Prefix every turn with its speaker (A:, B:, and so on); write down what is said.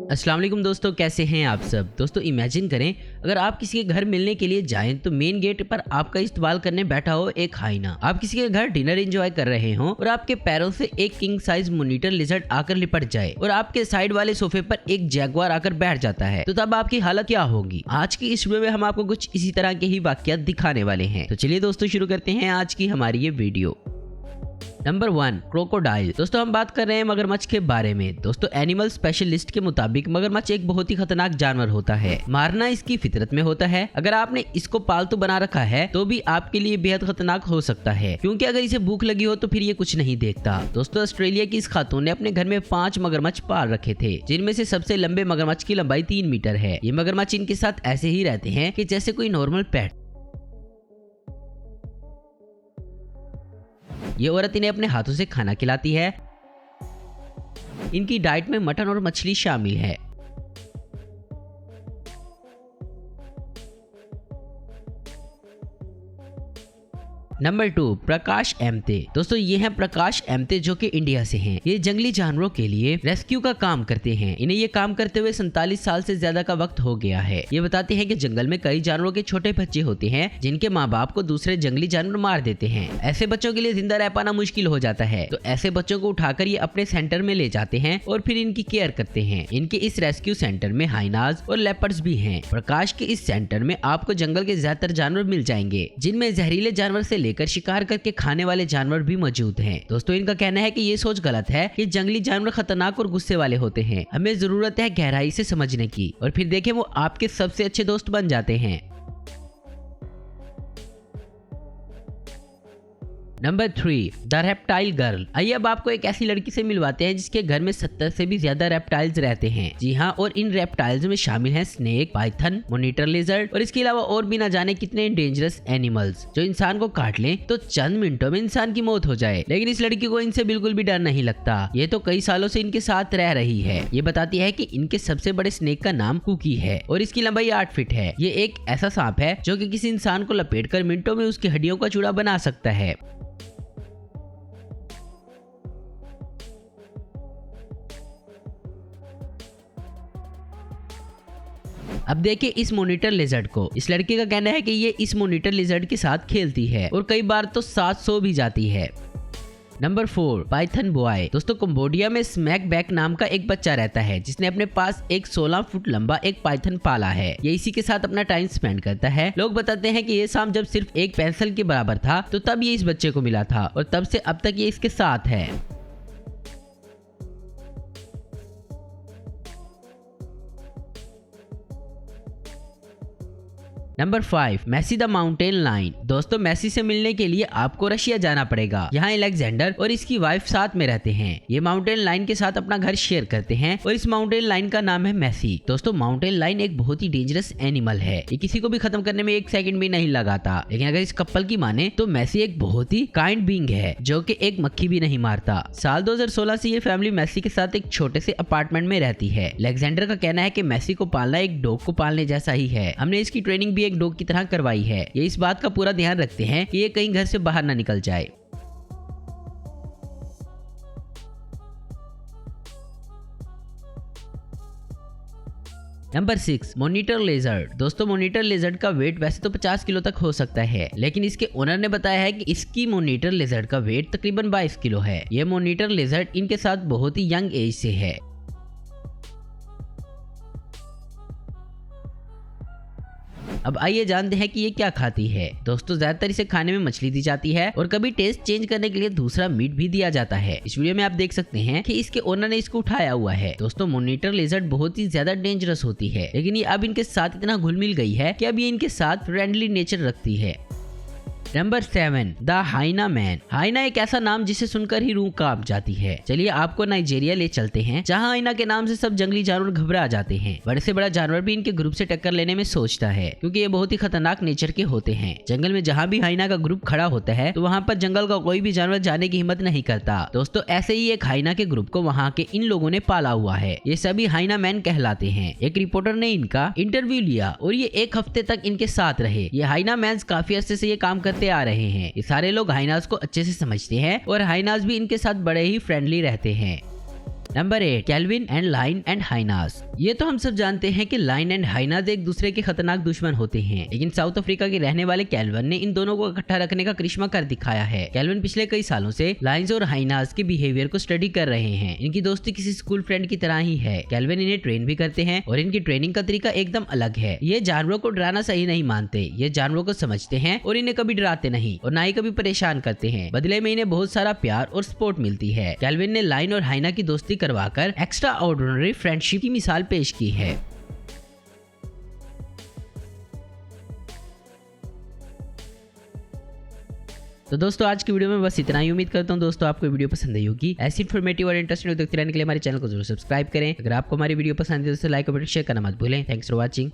A: अस्सलाम वालेकुम दोस्तों, कैसे हैं आप सब। दोस्तों इमेजिन करें, अगर आप किसी के घर मिलने के लिए जाएं तो मेन गेट पर आपका इस्तकबाल करने बैठा हो एक हाइना। आप किसी के घर डिनर एंजॉय कर रहे हो और आपके पैरों से एक किंग साइज मॉनिटर लिजर्ड आकर लिपट जाए और आपके साइड वाले सोफे पर एक जैगुआर आकर बैठ जाता है, तो तब आपकी हालत क्या होगी। आज की इस वीडियो में हम आपको कुछ इसी तरह के ही वाकयात दिखाने वाले हैं। तो चलिए दोस्तों शुरू करते हैं आज की हमारी ये वीडियो। Number 1, crocodile. दोस्तों हम बात कर रहे हैं मगरमच्छ के बारे में। दोस्तों एनिमल स्पेशलिस्ट के मुताबिक मगरमच्छ एक बहुत ही खतरनाक जानवर होता है। मारना इसकी फितरत में होता है। अगर आपने इसको पालतू बना रखा है तो भी आपके लिए बेहद खतरनाक हो सकता है, क्योंकि अगर इसे भूख लगी हो तो फिर ये कुछ नहीं देखता। दोस्तों ऑस्ट्रेलिया की इस खातून ने अपने घर में 5 मगरमच्छ पाल रखे थे, जिनमें से सबसे लंबे मगरमच्छ की लंबाई 3 मीटर है। ये मगरमच्छ इनके साथ ऐसे ही रहते हैं कि जैसे कोई नॉर्मल पेट। ये औरत इन्हें अपने हाथों से खाना खिलाती है। इनकी डाइट में मटन और मछली शामिल है। नंबर 2, प्रकाश एमते। दोस्तों ये हैं प्रकाश एमते, जो कि इंडिया से हैं। ये जंगली जानवरों के लिए रेस्क्यू का काम करते हैं। इन्हें ये काम करते हुए 47 साल से ज्यादा का वक्त हो गया है। ये बताते हैं कि जंगल में कई जानवरों के छोटे बच्चे होते हैं जिनके माँ बाप को दूसरे जंगली जानवर मार देते हैं। ऐसे बच्चों के लिए जिंदा रह पाना मुश्किल हो जाता है, तो ऐसे बच्चों को उठाकर ये अपने सेंटर में ले जाते हैं और फिर इनकी केयर करते हैं। इनके इस रेस्क्यू सेंटर में हाइनाज और लेपर्ड्स भी हैं। प्रकाश के इस सेंटर में आपको जंगल के ज्यादातर जानवर मिल जाएंगे, जिनमें जहरीले जानवर से लेकर शिकार करके खाने वाले जानवर भी मौजूद हैं। दोस्तों इनका कहना है कि ये सोच गलत है कि जंगली जानवर खतरनाक और गुस्से वाले होते हैं। हमें जरूरत है गहराई से समझने की, और फिर देखें वो आपके सबसे अच्छे दोस्त बन जाते हैं। Number 3, the reptile girl. आइए अब आपको एक ऐसी लड़की से मिलवाते हैं जिसके घर में 70 से भी ज्यादा रेप्टाइल्स रहते हैं। जी हाँ, और इन रेप्टाइल्स में शामिल हैं स्नेक, पाइथन, मॉनिटर लिजर्ड और इसके अलावा और भी ना जाने कितने डेंजरस एनिमल्स जो इंसान को काट लें तो चंद मिनटों में इंसान की मौत हो जाए। लेकिन इस लड़की को इनसे बिल्कुल भी डर नहीं लगता। ये तो कई सालों से इनके साथ रह रही है। ये बताती है कि इनके सबसे बड़े स्नेक का नाम कुकी है और इसकी लंबाई 8 फीट है। ये एक ऐसा सांप है जो कि किसी इंसान को लपेटकर मिनटों में उसकी हड्डियों का चूड़ा बना सकता है। अब देखिए इस मॉनिटर लिजर्ड को। इस लड़की का कहना है कि ये इस मॉनिटर लिजर्ड के साथ खेलती है और कई बार तो 700 भी जाती है। Number 4, Python boy. दोस्तों कंबोडिया में स्मैक बैक नाम का एक बच्चा रहता है जिसने अपने पास एक 16 फुट लंबा एक पाइथन पाला है। ये इसी के साथ अपना टाइम स्पेंड करता है। लोग बताते हैं कि ये सांप जब सिर्फ एक पेंसिल के बराबर था तो तब ये इस बच्चे को मिला था और तब से अब तक ये इसके साथ है। Number 5, Massey the mountain lion. दोस्तों मैसी से मिलने के लिए आपको रशिया जाना पड़ेगा। यहाँ अलेक्जेंडर और इसकी वाइफ साथ में रहते हैं। ये माउंटेन लाइन के साथ अपना घर शेयर करते हैं और इस माउंटेन लाइन का नाम है मैसी। दोस्तों माउंटेन लाइन एक बहुत ही डेंजरस एनिमल है। ये किसी को भी खत्म करने में 1 सेकंड भी नहीं लगाता। लेकिन अगर इस कपल की माने तो मैसी एक बहुत ही काइंड बीइंग है जो कि एक मक्खी भी नहीं मारता। साल 2016 से ये फैमिली मैसी के साथ एक छोटे से अपार्टमेंट में रहती है। अलेक्जेंडर का कहना है कि मैसी को पालना एक डॉग को पालने जैसा ही है। हमने इसकी ट्रेनिंग भी एक डॉग की तरह करवाई है। ये इस बात का पूरा ध्यान रखते हैं कि ये कहीं घर से बाहर ना निकल जाए। Number 6, monitor lizard. दोस्तों मॉनिटर लिजर्ड का वेट वैसे तो 50 किलो तक हो सकता है, लेकिन इसके ओनर ने बताया है कि इसकी मॉनिटर लिजर्ड का वेट तकरीबन 22 किलो है। यह मॉनिटर लिजर्ड इनके साथ बहुत ही यंग एज से है। अब आइए जानते हैं कि ये क्या खाती है। दोस्तों ज्यादातर इसे खाने में मछली दी जाती है और कभी टेस्ट चेंज करने के लिए दूसरा मीट भी दिया जाता है। इस वीडियो में आप देख सकते हैं कि इसके ओनर ने इसको उठाया हुआ है। दोस्तों मॉनिटर लिजर्ड बहुत ही ज्यादा डेंजरस होती है, लेकिन ये अब इनके साथ इतना घुल मिल गई है कि अब ये इनके साथ फ्रेंडली नेचर रखती है। Number 7, the hyena man. Hyena एक ऐसा नाम जिसे सुनकर ही रूह कांप जाती है। चलिए आपको नाइजीरिया ले चलते हैं, जहां हाइना के नाम से सब जंगली जानवर घबरा जाते हैं। बड़े से बड़ा जानवर भी इनके ग्रुप से टक्कर लेने में सोचता है, क्योंकि ये बहुत ही खतरनाक नेचर के होते हैं। जंगल में जहां भी हाइना का ग्रुप खड़ा होता है तो वहां पर जंगल का कोई भी जानवर जाने की हिम्मत नहीं करता। दोस्तों ऐसे ही एक हाइना के ग्रुप को वहाँ के इन लोगों ने पाला हुआ है। ये सभी हाइना मैन कहलाते हैं। एक रिपोर्टर ने इनका इंटरव्यू लिया और ये 1 हफ्ते तक इनके साथ रहे। ये हाइना मैन काफी अर्से से ये काम करते आ रहे हैं। ये सारे लोग हाइनास को अच्छे से समझते हैं और हाइनास भी इनके साथ बड़े ही फ्रेंडली रहते हैं। Number 8, Calvin and lion and hyenas. ये तो हम सब जानते हैं कि लाइन एंड हाइनास एक दूसरे के खतरनाक दुश्मन होते हैं, लेकिन साउथ अफ्रीका के रहने वाले कैल्विन ने इन दोनों को इकट्ठा रखने का करिश्मा कर दिखाया है। कैल्विन पिछले कई सालों से लाइन्स और हाइनास के बिहेवियर को स्टडी कर रहे हैं। इनकी दोस्ती किसी स्कूल फ्रेंड की तरह ही है। कैल्विन इन्हें ट्रेन भी करते हैं और इनकी ट्रेनिंग का तरीका एकदम अलग है। ये जानवरों को डराना सही नहीं मानते, ये जानवरों को समझते हैं और इन्हें कभी डराते नहीं और ना ही कभी परेशान करते हैं। बदले में इन्हें बहुत सारा प्यार और सपोर्ट मिलती है। कैल्विन ने लाइन और हाइना की दोस्ती करवाकर एक्स्ट्रा ऑर्डिनरी फ्रेंडशिप की मिसाल पेश की है। तो दोस्तों आज की वीडियो में बस इतना ही। उम्मीद करता हूँ दोस्तों आपको वीडियो पसंद आई होगी। ऐसी इन्फॉर्मेटिव और इंटरेस्टिंग देखते रहने के लिए हमारे चैनल को जरूर सब्सक्राइब करें। अगर आपको हमारी वीडियो पसंद है तो लाइक और शेयर करना मत भूलें। Thanks for watching.